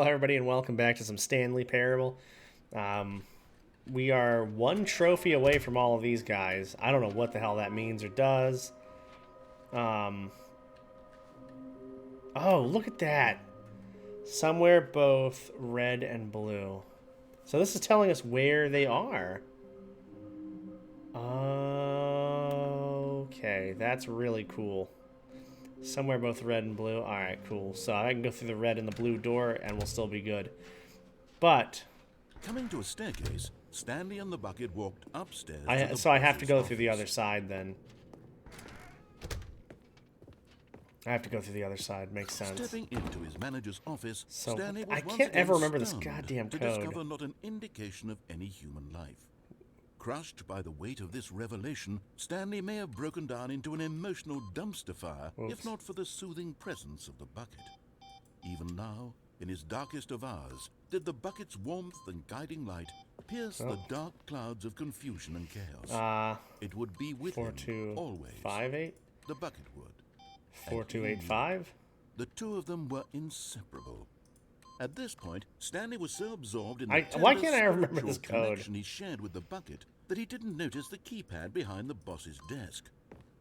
Hello, everybody, and welcome back to some Stanley Parable. We are one trophy away from all of these guys. I don't know what the hell that means or does. Oh, look at that. Somewhere both red and blue. So this is telling us where they are. Okay, that's really cool. Somewhere both red and blue. Alright, cool. So I can go through the red and the blue door and we'll still be good. But coming to a staircase, Stanley and the bucket walked upstairs. So I have to go through the other side then. I have to go through the other side. Makes sense. Stepping into his manager's office, So Stanley was I once can't ever again remember this stunned goddamn to code. discover not an indication of any human life. Crushed by the weight of this revelation, Stanley may have broken down into an emotional dumpster fire, if not for the soothing presence of the bucket. Even now, in his darkest of hours, did the bucket's warmth and guiding light pierce the dark clouds of confusion and chaos. It would be with him always. 4258? The bucket would. 4285? The two of them were inseparable. At this point, Stanley was so absorbed in why can't I remember this code? Connection he shared with the bucket that he didn't notice the keypad behind the boss's desk.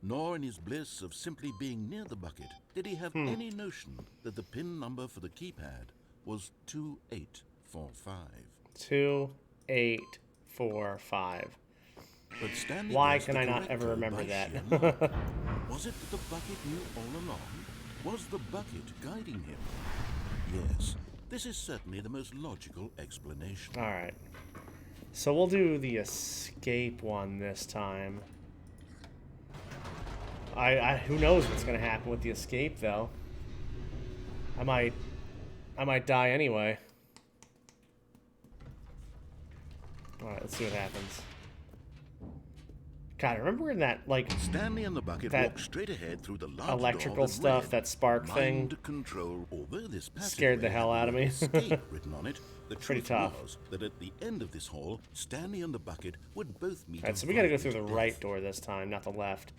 Nor in his bliss of simply being near the bucket did he have any notion that the PIN number for the keypad was 2845. 2845. But Stanley Why can I not ever remember that? Was it that the bucket knew all along? Was the bucket guiding him? Yes, this is certainly the most logical explanation. Alright. So we'll do the escape one this time. Who knows what's gonna happen with the escape though. I might die anyway. Alright, let's see what happens. God, I remember in that, like, Stanley and the bucket walked straight ahead through the large electrical stuff, that spark thing, control. Although this scared the hell out of me. Escape written on it, the Pretty truth tough. was that at the end of this hall, Stanley and the bucket would both meet. Alright, so we gotta go through the right door this time, not the left.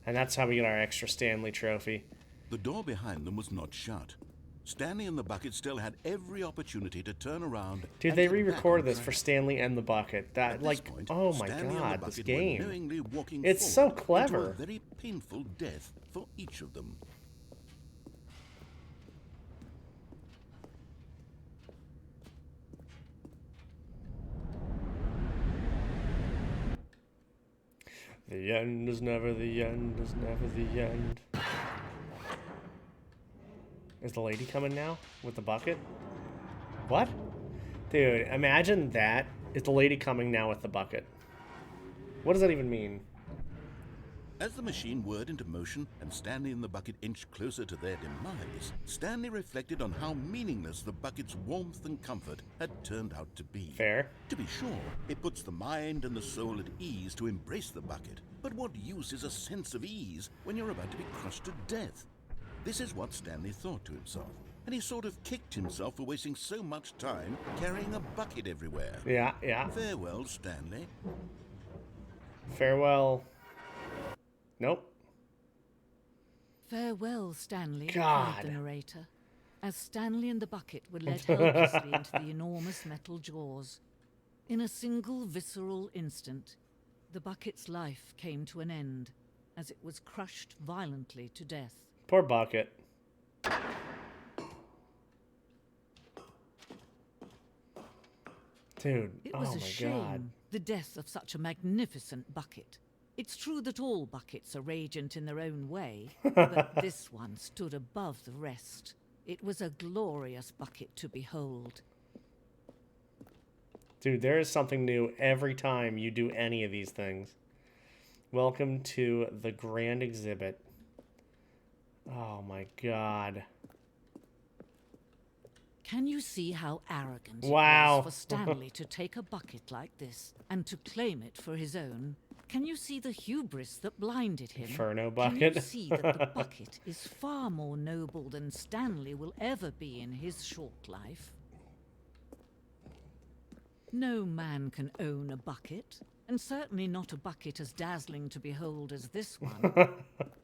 And that's how we get our extra Stanley trophy. The door behind them was not shut. Stanley and the bucket still had every opportunity to turn around. Dude, they re-recorded this for Stanley and the bucket. That, like, oh my god, this game. It's so clever. A very painful death for each of them. The end is never the end, is never the end. Is the lady coming now with the bucket? What? Dude, imagine that. Is the lady coming now with the bucket? What does that even mean? As the machine whirred into motion and Stanley and the bucket inched closer to their demise, Stanley reflected on how meaningless the bucket's warmth and comfort had turned out to be. Fair. To be sure, it puts the mind and the soul at ease to embrace the bucket. But what use is a sense of ease when you're about to be crushed to death? This is what Stanley thought to himself, and he sort of kicked himself for wasting so much time carrying a bucket everywhere. Yeah, yeah. Farewell, Stanley. Farewell. Nope. Farewell, Stanley, God. cried the narrator, as Stanley and the bucket were led helplessly into the enormous metal jaws. In a single visceral instant, the bucket's life came to an end, as it was crushed violently to death. Poor bucket. Dude, it was oh a my shame, god. The death of such a magnificent bucket. It's true that all buckets are radiant in their own way, but this one stood above the rest. It was a glorious bucket to behold. Dude, there is something new every time you do any of these things. Welcome to the grand exhibit. Oh my god. Can you see how arrogant it Wow. was for Stanley to take a bucket like this and to claim it for his own? Can you see the hubris that blinded him? Inferno Can bucket. you see that the bucket is far more noble than Stanley will ever be in his short life? No man can own a bucket, and certainly not a bucket as dazzling to behold as this one.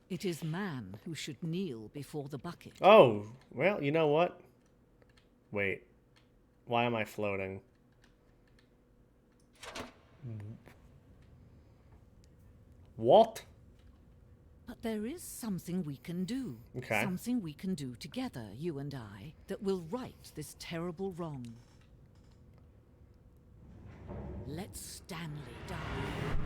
It is man who should kneel before the bucket. Oh, well, you know what? Wait. Why am I floating? What? But there is something we can do. Okay. Something we can do together, you and I, that will right this terrible wrong. Let Stanley die.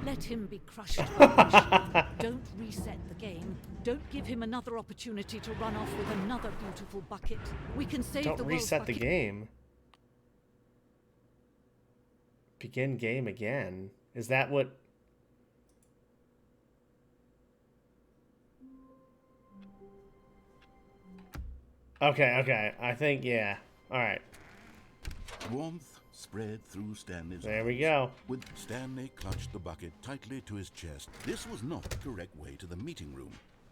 Let him be crushed by the machine. Don't reset the game. Don't give him another opportunity to run off with another beautiful bucket. We can save Don't the world's reset the bucket. game. Begin game again. Is that what... Okay. I think, yeah. Alright. Warmth spread through Stanley's There we arms. go. With Stanley clutched the bucket tightly to his chest. This was not the correct way to the meeting room,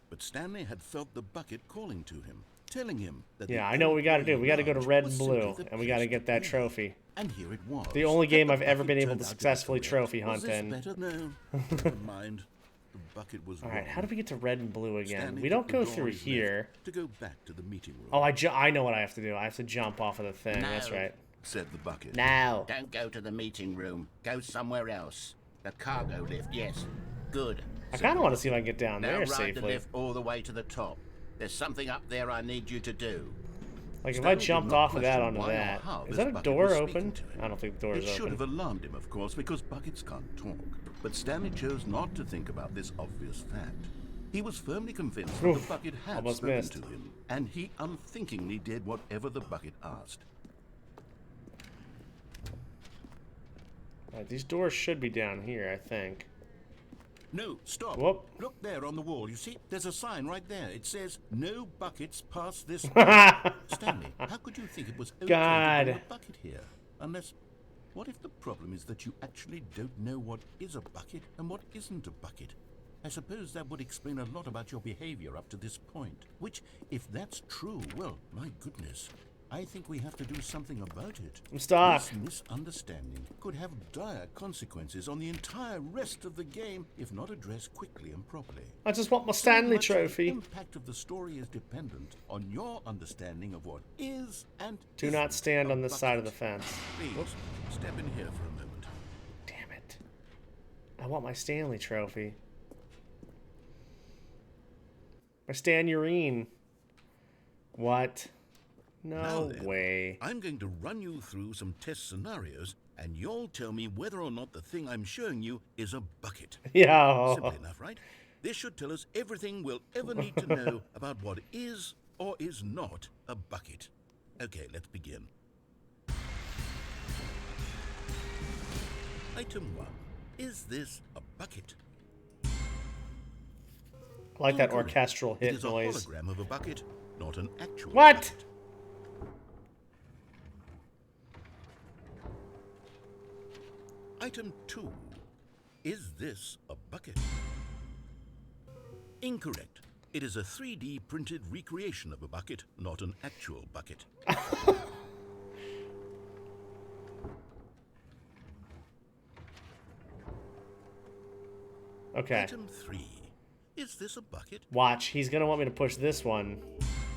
but Stanley had felt the bucket calling to him, telling him that Yeah, I know what we gotta do. We gotta go to red and blue, and we gotta get that place. trophy. And here it was. The only Had game the I've ever bucket been able turned to out be successfully correct? trophy Was hunt this in. better? No, never mind. The bucket was Alright, wrong. how do we get to red and blue again? Stanley We don't took the go door through on his here. left to go back to the meeting room. Oh, I know what I have to do. I have to jump off of the thing. That's No. right. Said the bucket. Now. Don't go to the meeting room. Go somewhere else. The cargo lift, yes. Good. I kind of want to see if I can get down Now there ride the safely. lift all the way to the top. There's something up there I need you to do. Like, if I Stanley did jumped not off of that question onto why or that. how Is this that a bucket door was speaking open? to him. I don't think the door It is should have open. alarmed him, of course, because buckets can't talk. But Stanley chose not to think about this obvious fact. He was firmly convinced that Oof, the bucket had almost spoken missed. to him, and he unthinkingly did whatever the bucket asked. Alright, these doors should be down here, I think. No, stop. Whoop. Look there on the wall. You see, there's a sign right there. It says, "No buckets past this way." Stanley, how could you think it was okay God. to bring a bucket here? Unless, what if the problem is that you actually don't know what is a bucket and what isn't a bucket? I suppose that would explain a lot about your behavior up to this point. Which, if that's true, well, my goodness, I think we have to do something about it. I'm stuck. This misunderstanding could have dire consequences on the entire rest of the game if not addressed quickly and properly. I just want my So Stanley much of trophy. The impact of the story is dependent on your understanding of what is and Do not isn't stand a on this side of the bucket. fence. Please, step in here for a moment. Damn it. I want my Stanley trophy. My Stan Urine. What? Now No then, way. I'm going to run you through some test scenarios, and you'll tell me whether or not the thing I'm showing you is a bucket. Yo. Simple enough, right? This should tell us everything we'll ever need to know about what is or is not a bucket. Okay, let's begin. Item 1. Is this a bucket? I like that Incorrect. orchestral It hit is a noise. hologram of a bucket, not an actual What? bucket. Item 2. Is this a bucket? Incorrect. It is a 3D printed recreation of a bucket, not an actual bucket. Okay. Item 3. Is this a bucket? Watch. He's going to want me to push this one,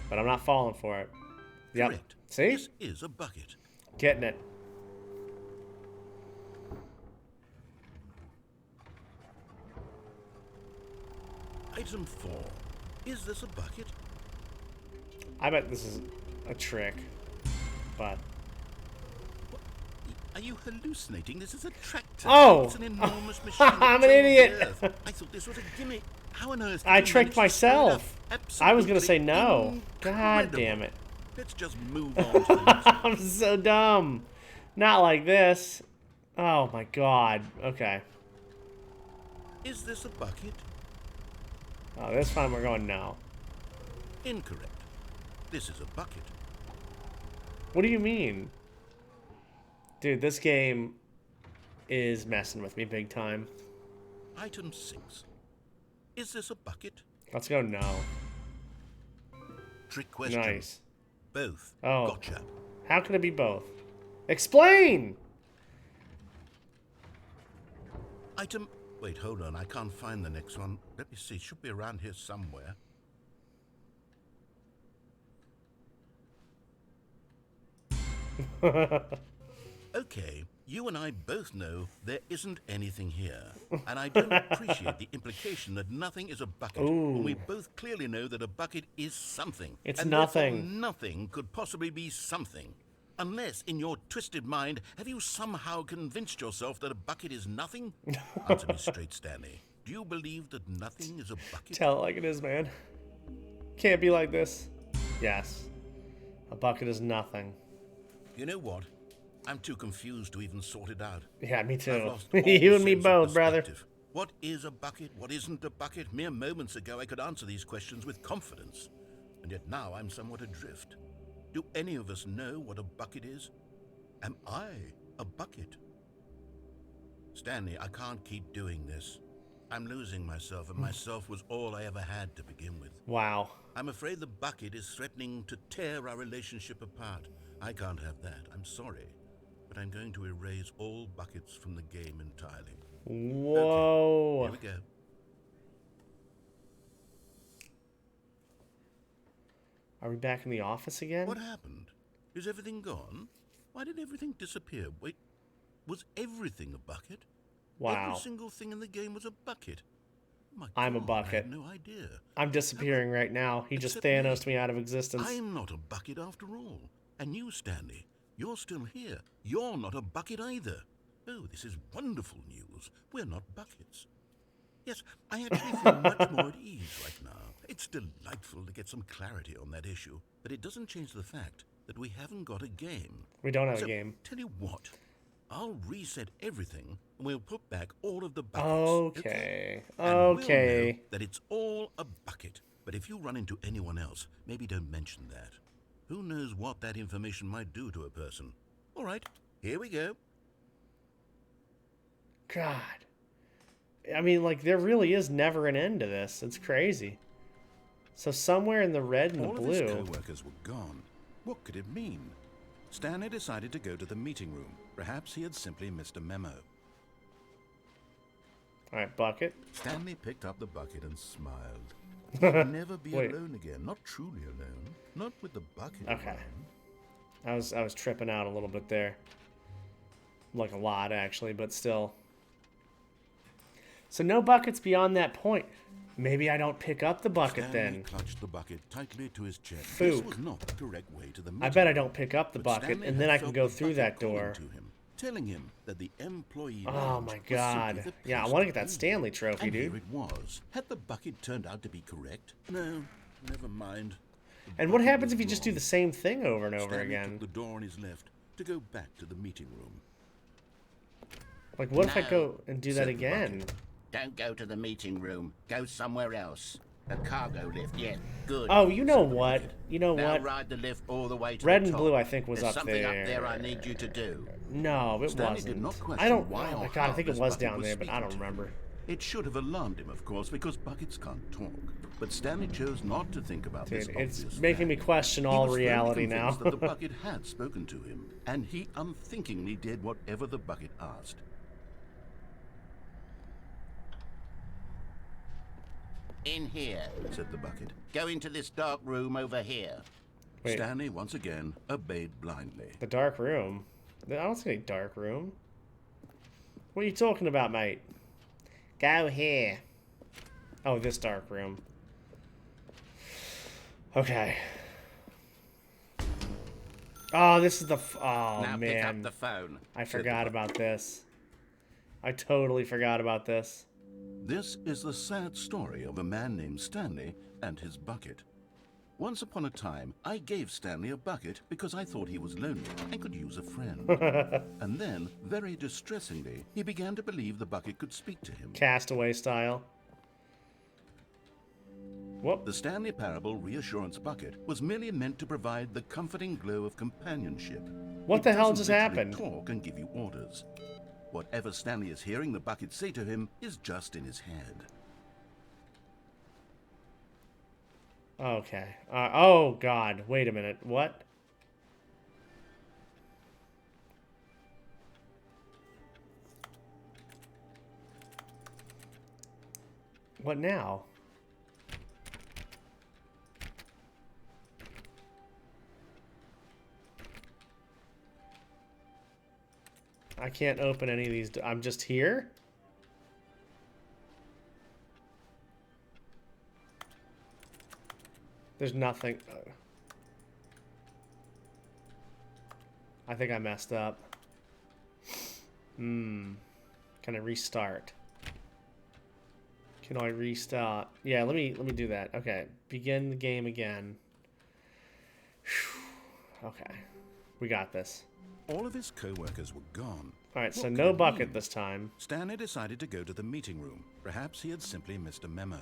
but I'm not falling for it. Yep. Correct. See? This is a bucket. Getting it. Item 4. Is this a bucket? I bet this is a trick. But Are you hallucinating? This is a tractor. Oh! It's an enormous machine. that I'm an drains the idiot. earth. I thought this was a gimmick. How on earth did I you tricked manage to screw it up? myself. I was going to say no. Absolutely God incredible. damn it. Let's just move on to the next one. I'm so dumb. Not like this. Oh my god. Okay. Is this a bucket? Oh, this time we're going no. Incorrect. This is a bucket. What do you mean? Dude, this game is messing with me big time. Item 6. Is this a bucket? Let's go no. Trick question. Nice. Both. Oh. Gotcha. How can it be both? Explain! Item... Wait, hold on. I can't find the next one. Let me see. It should be around here somewhere. Okay, you and I both know there isn't anything here. And I don't appreciate the implication that nothing is a bucket, when we both clearly know that a bucket is something. It's and nothing. therefore nothing could possibly be something. Unless, in your twisted mind, have you somehow convinced yourself that a bucket is nothing? Answer me straight, Stanley. Do you believe that nothing is a bucket? Tell it like it is, man. Can't be like this. Yes. A bucket is nothing. You know what? I'm too confused to even sort it out. Yeah, me I've too. lost all You and me sense of both, brother. perspective. What is a bucket? What isn't a bucket? Mere moments ago, I could answer these questions with confidence. And yet now I'm somewhat adrift. Do any of us know what a bucket is? Am I a bucket? Stanley, I can't keep doing this. I'm losing myself, and myself was all I ever had to begin with. Wow. I'm afraid the bucket is threatening to tear our relationship apart. I can't have that. I'm sorry. But I'm going to erase all buckets from the game entirely. Whoa. Okay, here we go. Are we back in the office again? What happened? Is everything gone? Why did everything disappear? Wait, was everything a bucket? Wow. Every single thing in the game was a bucket. My I'm a God, bucket. I had no idea. I'm disappearing right now. He just Except Thanos'd me out of existence. I'm not a bucket after all. And you, Stanley, you're still here. You're not a bucket either. Oh, this is wonderful news. We're not buckets. Yes, I actually feel much more at ease right now. It's delightful to get some clarity on that issue, but it doesn't change the fact that we haven't got a game. We don't have So, a game. tell you what, I'll reset everything and we'll put back all of the buckets. Okay. And we'll Okay. know that it's all a bucket. But if you run into anyone else, maybe don't mention that. Who knows what that information might do to a person. All right, here we go. God. I mean, like, there really is never an end to this. It's crazy. So somewhere in the red and the All of his blue. co-workers were gone. What could it mean? Stanley decided to go to the meeting room. Perhaps he had simply missed a memo. All right, bucket. Stanley picked up the bucket and smiled. He'd never be Wait. alone again. Not truly alone. Not with the bucket Okay. alone. I was tripping out a little bit there. Like a lot, actually, but still. So no buckets beyond that point. Maybe I don't pick up the bucket Stanley then. clutched the bucket tightly to his chest. Fook. This was not the correct way to the meeting I bet I room. don't pick up the But bucket, Stanley and had then I can felt go the through bucket that calling door. to him, telling him that the employee Oh lounge my was simply god. the Yeah, I place want to to get that be. Stanley trophy, And dude. here it was. Had the bucket turned out to be correct? No, never mind. The And what bucket happens was if you just do wrong. the same thing over and over Stanley again? took the door on his left to go back to the meeting room. Like, what if I No, go and do that said the again? bucket. Don't go to the meeting room. Go somewhere else. The cargo lift, yes. Good. Oh, you know what? You know Now what? ride the lift all the way to Red the and top. blue, I think, was There's up something there. up there I need you to do. No, it Stanley wasn't. did not question I don't. why Oh my or god, I how think it this was bucket down was there, but I speaking don't to him. remember. It should have alarmed him, of course, because buckets can't talk. But Stanley chose not to think about this Dude, obvious it's making me fact. question He all was firmly reality now. convinced that the bucket had spoken to him, and he unthinkingly did whatever the bucket asked. In here. Said the bucket. Go into this dark room over here. Wait. Stanley once again obeyed blindly. The dark room? I don't see any dark room. What are you talking about, mate? Go here. Oh, this dark room. Okay. Oh, this is the... oh, Now pick up man. the phone. I said the forgot bucket. about this. I totally forgot about this. This is the sad story of a man named Stanley and his bucket. Once upon a time, I gave Stanley a bucket because I thought he was lonely and could use a friend. And then, very distressingly, he began to believe the bucket could speak to him. Castaway style. Whoop. The Stanley Parable Reassurance Bucket was merely meant to provide the comforting glow of companionship. What It the hell doesn't just literally happened? Talk and give you orders. Whatever Stanley is hearing the bucket say to him is just in his head. Okay. Oh, God. Wait a minute. What? What now? I can't open any of these. I'm just here? There's nothing. I think I messed up. Can I restart? Can I restart? Yeah, let me do that. Okay, begin the game again. Okay, we got this. All of his co-workers were gone. All right, so What no could it bucket mean? this time. Stanley decided to go to the meeting room. Perhaps he had simply missed a memo.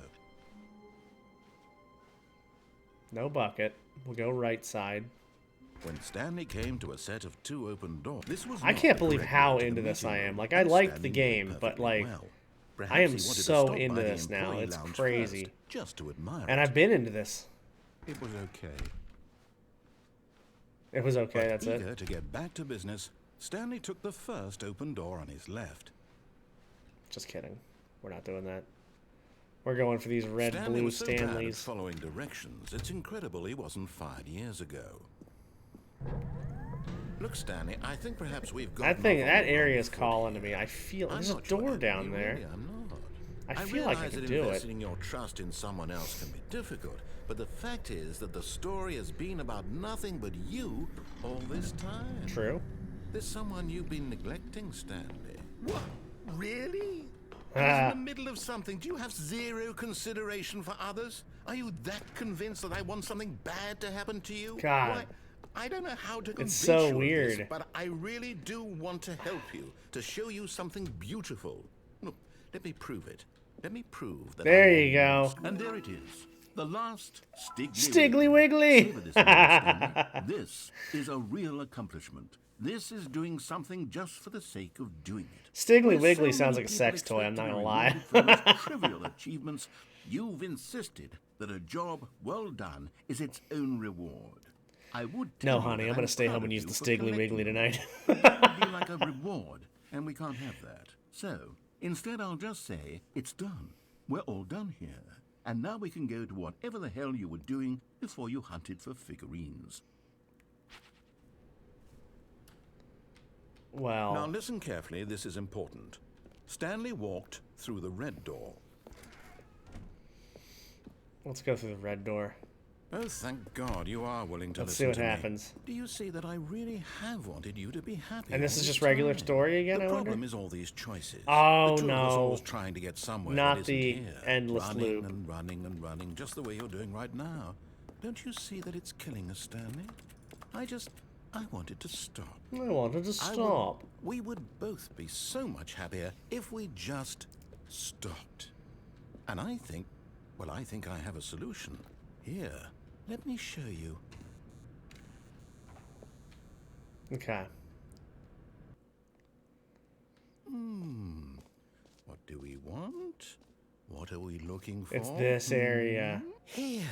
No bucket. We'll go right side. When Stanley came to a set of 2 open doors, this was I not can't the believe correct how way to the into this meeting I room, am. Like, I and liked the Stanley knew game, but perfectly like, well. I Perhaps am he wanted to so stop into by the this now. employee It's lounge crazy. first, just to admire And it. I've been into this. It was okay. It was okay, But that's eager it. to get back to business, Stanley took the first open door on his left. Just kidding. We're not doing that. We're going for these red, Stanley blue was so bad at Stanleys. following directions, it's incredible he wasn't fired years ago. Look, Stanley, I think perhaps we've got. I think that area is calling to me. I feel there's a door down there. Really, I'm not. I feel like I realize could that do it. investing your trust in someone else can be difficult, but the fact is that the story has been about nothing but you all this time. True. There's someone you've been neglecting, Stanley. What? Really? I was in the middle of something. Do you have zero consideration for others? Are you that convinced that I want something bad to happen to you? God. Why, I don't know how to convince so you of this, weird. but I really do want to help you, to show you something beautiful. Look, let me prove it. Let me prove that. There you go. And there it is. The last stiggly. Stiggly Wiggly. Savor this, Stanley. This is a real accomplishment. This is doing something just for the sake of doing it. Stiggly There's Wiggly so sounds many like a people sex toy, I'm expect not to be gonna lie. rewarded for the most trivial achievements. You've insisted that a job well done is its own reward. I would tell No, you honey, that I'm gonna stay proud home of and use you the for Stiggly collecting Wiggly them. tonight. That would be like a reward, and we can't have that. So, instead I'll just say, it's done. We're all done here. And now we can go to whatever the hell you were doing before you hunted for figurines. Now Well, listen carefully, this is important. Stanley walked through the red door. let's go through the red door. Oh, thank God you are willing to Let's see listen what to me. happens. Do you see that I really have wanted you to be happy? And this all is just time? regular story again, The I problem wonder? is all these choices. Oh, the two of us no. always trying to get somewhere Not that isn't the here. endless running loop. and running and running, just the way you're doing right now. Don't you see that it's killing us, Stanley? I wanted to stop. I wanted to stop. We would both be so much happier if we just stopped. And I think I have a solution. Here, let me show you. Okay. What do we want? What are we looking for? It's this area. Here.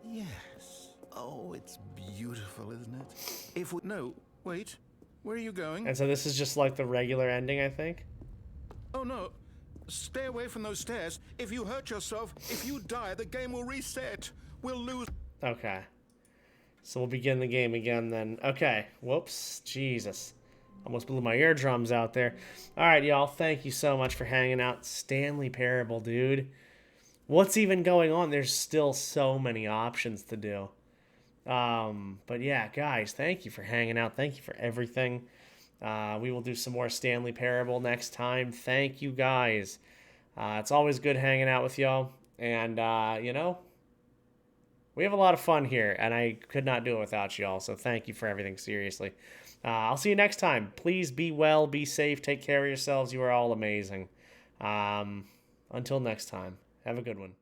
Yes. Oh, it's beautiful, isn't it? If we... No, wait. Where are you going? And so this is just like the regular ending, I think. Oh, no. Stay away from those stairs. If you hurt yourself, if you die, the game will reset. We'll lose... Okay. So we'll begin the game again then. Okay. Whoops. Jesus. Almost blew my eardrums out there. All right, y'all. Thank you so much for hanging out. Stanley Parable, dude. What's even going on? There's still so many options to do. But yeah, guys, thank you for hanging out. Thank you for everything. We will do some more Stanley Parable next time. Thank you, guys. It's always good hanging out with y'all. And, you know, we have a lot of fun here, and I could not do it without y'all. So thank you for everything, seriously. I'll see you next time. Please be well, be safe, take care of yourselves. You are all amazing. Until next time, have a good one.